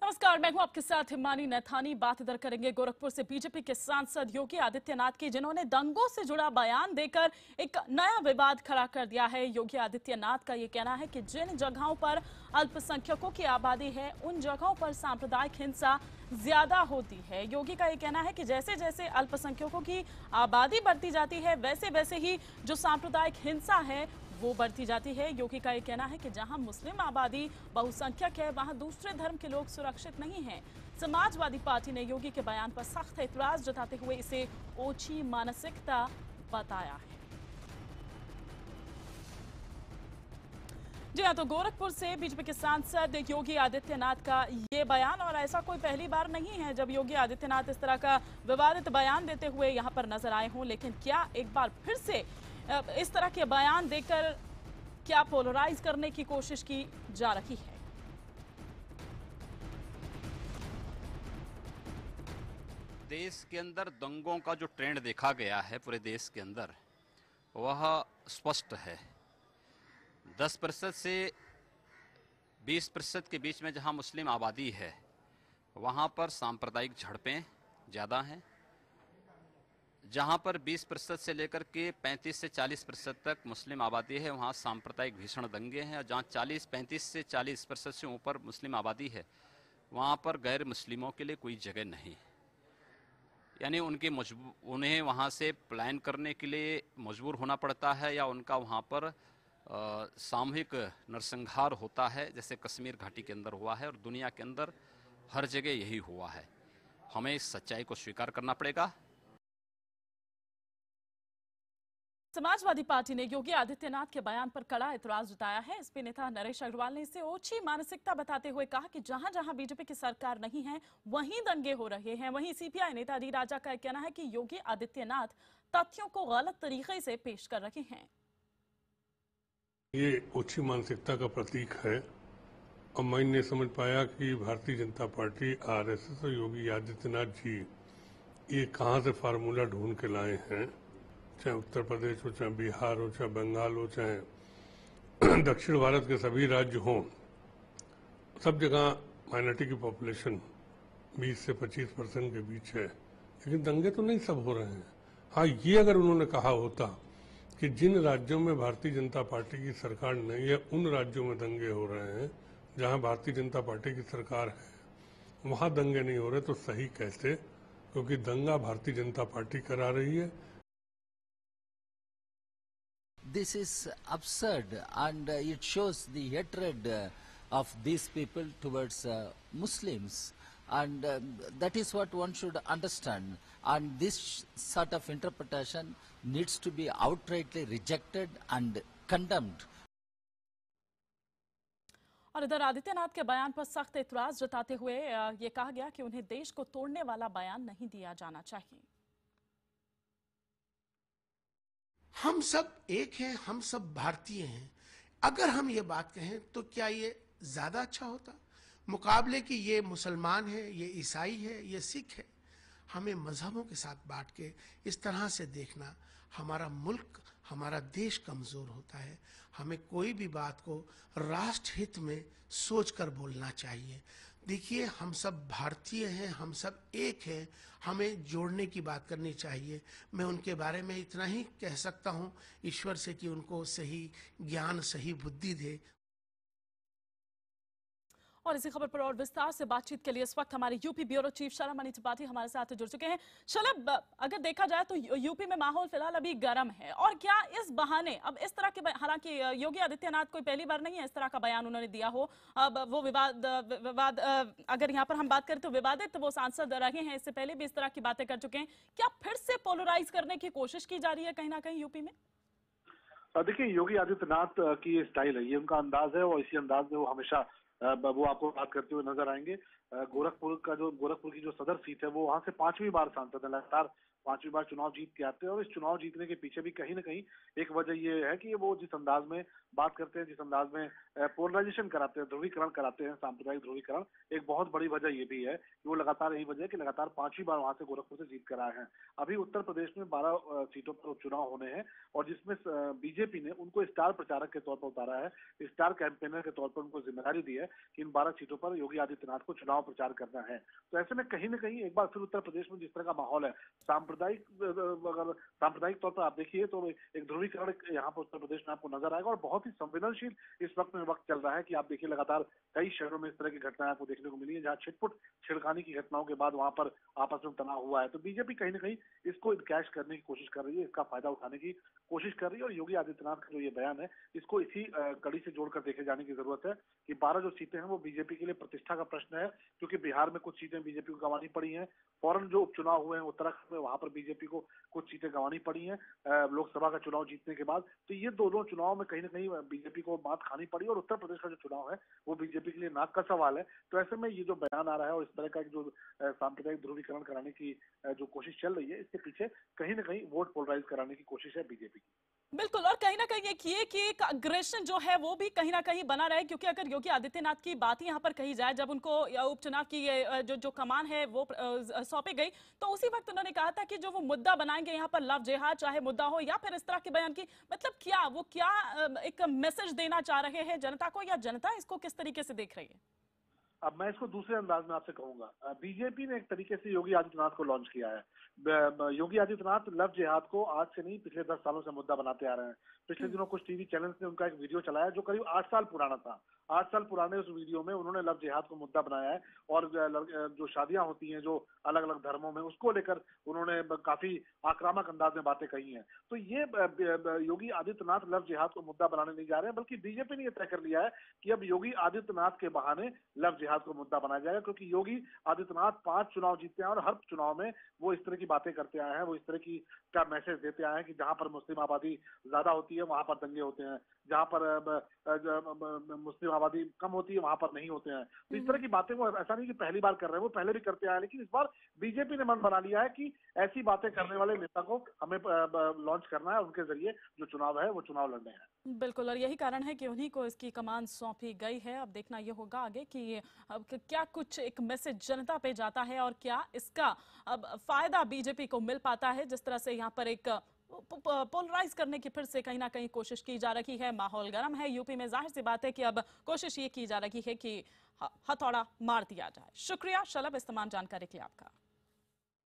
नमस्कार, मैं हूं आपके साथ हिमानी नैथानी। बात इधर करेंगे गोरखपुर से बीजेपी के सांसद योगी आदित्यनाथ की, जिन्होंने दंगों से जुड़ा बयान देकर एक नया विवाद खड़ा कर दिया है। योगी आदित्यनाथ का ये कहना है कि जिन जगहों पर अल्पसंख्यकों की आबादी है उन जगहों पर सांप्रदायिक हिंसा ज्यादा होती है। योगी का ये कहना है कि जैसे जैसे अल्पसंख्यकों की आबादी बढ़ती जाती है वैसे वैसे ही जो सांप्रदायिक हिंसा है वो बढ़ती जाती है। योगी का ये कहना है कि जहां मुस्लिम आबादी बहुसंख्यक है वहां दूसरे धर्म के लोग सुरक्षित नहीं हैं। समाजवादी पार्टी ने योगी के बयान पर सख्त एतराज जताते हुए इसे ओछी मानसिकता बताया है। जी हाँ, तो गोरखपुर से बीजेपी के सांसद योगी आदित्यनाथ का ये बयान, और ऐसा कोई पहली बार नहीं है जब योगी आदित्यनाथ इस तरह का विवादित बयान देते हुए यहाँ पर नजर आए हों। लेकिन क्या एक बार फिर से इस तरह के बयान देकर क्या पोलराइज करने की कोशिश की जा रही है? देश के अंदर दंगों का जो ट्रेंड देखा गया है पूरे देश के अंदर, वह स्पष्ट है। 10% से 20% के बीच में जहां मुस्लिम आबादी है वहां पर सांप्रदायिक झड़पें ज़्यादा हैं। जहां पर 20% से लेकर के 35 से 40% तक मुस्लिम आबादी है वहां सांप्रदायिक भीषण दंगे हैं। और जहां 35 से 40% से ऊपर मुस्लिम आबादी है वहां पर गैर मुस्लिमों के लिए कोई जगह नहीं, यानी उन्हें वहां से पलायन करने के लिए मजबूर होना पड़ता है या उनका वहां पर सामूहिक नरसंहार होता है, जैसे कश्मीर घाटी के अंदर हुआ है और दुनिया के अंदर हर जगह यही हुआ है। हमें इस सच्चाई को स्वीकार करना पड़ेगा। समाजवादी पार्टी ने योगी आदित्यनाथ के बयान पर कड़ा एतराज जताया है। एसपी नेता नरेश अग्रवाल ने इसे ओछी मानसिकता बताते हुए कहा कि जहां जहां बीजेपी की सरकार नहीं है वहीं दंगे हो रहे हैं। वहीं सीपीआई नेता डी राजा का कहना है कि योगी आदित्यनाथ तथ्यों को गलत तरीके से पेश कर रहे हैं। ये ओछी मानसिकता का प्रतीक है और मैं नहीं समझ पाया कि भारतीय जनता पार्टी, आरएसएस और योगी आदित्यनाथ जी ये कहां से फार्मूला ढूंढ के लाए हैं। चाहे उत्तर प्रदेश हो, चाहे बिहार हो, चाहे बंगाल हो, चाहे दक्षिण भारत के सभी राज्य हों, सब जगह माइनॉरिटी की पॉपुलेशन 20 से 25% के बीच है। लेकिन दंगे तो नहीं सब हो रहे हैं। हाँ, ये अगर उन्होंने कहा होता कि जिन राज्यों में भारतीय जनता पार्टी की सरकार नहीं है उन राज्यों में दंगे हो रहे हैं, जहां भारतीय जनता पार्टी की सरकार है वहां दंगे नहीं हो रहे, तो सही कैसे? क्योंकि दंगा भारतीय जनता पार्टी करा रही है। This is absurd, and it shows the hatred of these people towards Muslims, and that is what one should understand. And this sort of interpretation needs to be outrightly rejected and condemned. और इधर आदित्यनाथ के बयान पर सख्त एतराज जताते हुए ये कहा गया कि उन्हें देश को तोड़ने वाला बयान नहीं दिया जाना चाहिए। हम सब एक हैं, हम सब भारतीय हैं। अगर हम ये बात कहें तो क्या ये ज्यादा अच्छा होता मुकाबले कि ये मुसलमान है, ये ईसाई है, ये सिख है। हमें मजहबों के साथ बांट के इस तरह से देखना, हमारा मुल्क, हमारा देश कमजोर होता है। हमें कोई भी बात को राष्ट्रहित में सोचकर बोलना चाहिए। देखिए, हम सब भारतीय हैं, हम सब एक हैं, हमें जोड़ने की बात करनी चाहिए। मैं उनके बारे में इतना ही कह सकता हूं, ईश्वर से कि उनको सही ज्ञान, सही बुद्धि दे। और इसी खबर पर और विस्तार से बातचीत के लिए इस वक्त हमारे यूपी ब्यूरो चीफ शलभ मनी त्रिपाठी हमारे साथ जुड़ चुके हैं। शलभ, अगर देखा जाए तो यूपी में माहौल फिलहाल अभी गर्म है, और क्या इस बहाने अब इस तरह के, हालांकि योगी आदित्यनाथ कोई पहली बार नहीं है इस तरह का बयान उन्होंने दिया हो, अब वो विवाद अगर यहाँ पर हम बात करें तो विवादित तो वो सांसद रहे हैं, इससे पहले भी इस तरह की बातें कर चुके हैं। क्या फिर से पोलराइज करने की कोशिश की जा रही है कहीं ना कहीं यूपी में? देखिए, योगी आदित्यनाथ की स्टाइल है, ये उनका अंदाज है और इसी अंदाज में वो हमेशा वो आपको बात करते हुए नजर आएंगे। गोरखपुर की जो सदर सीट है वो वहां से 5वीं बार सांसद है, लगातार 5वीं बार चुनाव जीत के आते हैं। और इस चुनाव जीतने के पीछे भी कहीं ना कहीं एक वजह ये है कि वो जिस अंदाज में बात करते हैं, जिस अंदाज में पोलराइजेशन कराते हैं, ध्रुवीकरण कराते हैं, सांप्रदायिक ध्रुवीकरण, एक बहुत बड़ी वजह ये भी है कि वो लगातार यही वजह है कि लगातार 5वीं बार वहां से गोरखपुर से जीत कर आए हैं। अभी उत्तर प्रदेश में 12 सीटों पर उपचुनाव होने हैं और जिसमें बीजेपी ने उनको स्टार प्रचारक के तौर पर उतारा है, स्टार कैंपेनर के तौर पर उनको जिम्मेदारी दी है कि इन 12 सीटों पर योगी आदित्यनाथ को चुनाव प्रचार करना है। तो ऐसे में कहीं ना कहीं एक बार फिर उत्तर प्रदेश में जिस तरह का माहौल है, अगर सांप्रदायिक तौर पर आप देखिए तो एक ध्रुवीकरण यहाँ पर उत्तर प्रदेश में आपको नजर आएगा और बहुत ही संवेदनशील इस वक्त चल रहा है कि आप देखिए लगातार कई शहरों में इस तरह की घटनाएं आपको देखने को मिली है जहां छिटपुट छिड़खानी की घटनाओं के बाद वहां पर आपस में तनाव हुआ है। तो बीजेपी कहीं ना कहीं इसको कैश करने की कोशिश कर रही है, इसका फायदा उठाने की कोशिश कर रही है और योगी आदित्यनाथ का जो ये बयान है इसको इसी कड़ी से जोड़कर देखे जाने की जरूरत है कि 12 जो सीटें हैं वो बीजेपी के लिए प्रतिष्ठा का प्रश्न है, क्योंकि बिहार में कुछ सीटें बीजेपी को गंवानी पड़ी हैं, फौरन जो उपचुनाव हुए हैं उत्तराखंड में वहां पर बीजेपी को कुछ सीटें गंवानी पड़ी हैं लोकसभा का चुनाव जीतने के बाद। तो ये दोनों चुनाव में कहीं ना कहीं बीजेपी को मात खानी पड़ी और उत्तर प्रदेश का जो चुनाव है वो बीजेपी के लिए नाक का सवाल है। तो ऐसे में ये जो बयान आ रहा है और इस तरह का जो सांप्रदायिक ध्रुवीकरण कराने की जो कोशिश चल रही है, इसके पीछे कहीं ना कहीं वोट पोलराइज कराने की कोशिश है बीजेपी की। बिल्कुल, और कहीं ना कहीं ये कि एक अग्रेशन जो है वो भी कहीं ना कहीं बना रहे, क्योंकि अगर योगी आदित्यनाथ की बात ही यहाँ पर कही जाए, जब उनको उपचुनाव की जो कमान है वो सौंपी गई तो उसी वक्त उन्होंने कहा था कि जो वो मुद्दा बनाएंगे यहाँ पर लव जिहाद चाहे मुद्दा हो या फिर इस तरह के बयान की, मतलब क्या एक मैसेज देना चाह रहे हैं जनता को, या जनता इसको किस तरीके से देख रही है? अब मैं इसको दूसरे अंदाज में आपसे कहूंगा, बीजेपी ने एक तरीके से योगी आदित्यनाथ को लॉन्च किया है। योगी आदित्यनाथ लव जिहाद को आज से नहीं पिछले 10 सालों से मुद्दा बनाते आ रहे हैं। पिछले दिनों कुछ टीवी चैनल्स ने उनका एक वीडियो चलाया जो करीब 8 साल पुराना था। 8 साल पुराने उस वीडियो में उन्होंने लव जिहाद को मुद्दा बनाया है और जो शादियां होती हैं जो अलग अलग धर्मों में, उसको लेकर उन्होंने काफी आक्रामक अंदाज में बातें कही हैं। तो ये योगी आदित्यनाथ लव जिहाद को मुद्दा बनाने नहीं जा रहे हैं, बल्कि बीजेपी ने यह तय कर लिया है कि अब योगी आदित्यनाथ के बहाने लव जिहाद को मुद्दा बनाया जाएगा, क्योंकि योगी आदित्यनाथ 5 चुनाव जीतते हैं और हर चुनाव में वो इस तरह की बातें करते आए हैं, वो इस तरह की का मैसेज देते आए हैं कि जहां पर मुस्लिम आबादी ज्यादा होती है वहां पर दंगे होते हैं, जहां पर मुस्लिम आबादी कम होती है वहां पर नहीं होते हैं। तो इस तरह की बातें वो ऐसा नहीं कि पहली बार कर रहे हैं, वो पहले भी करते आए, लेकिन इस बार बीजेपी ने मन बना लिया है कि ऐसी बातें करने वाले नेता को हमें लॉन्च करना है, उनके जरिए जो चुनाव है वो चुनाव लड़ने हैं। बिल्कुल, और यही कारण है कि उन्हीं को इसकी कमान सौंपी गई है। अब देखना ये होगा आगे कि अब क्या कुछ एक मैसेज जनता पे जाता है और क्या इसका अब फायदा बीजेपी को मिल पाता है, जिस तरह से यहाँ पर एक पोलराइज करने की फिर से कहीं ना कहीं कोशिश की जा रही है। माहौल गर्म है यूपी में, जाहिर सी बात है कि अब कोशिश ये की जा रही है कि हथौड़ा मार दिया जाए। शुक्रिया शलभ इस तमाम जानकारी के लिए आपका।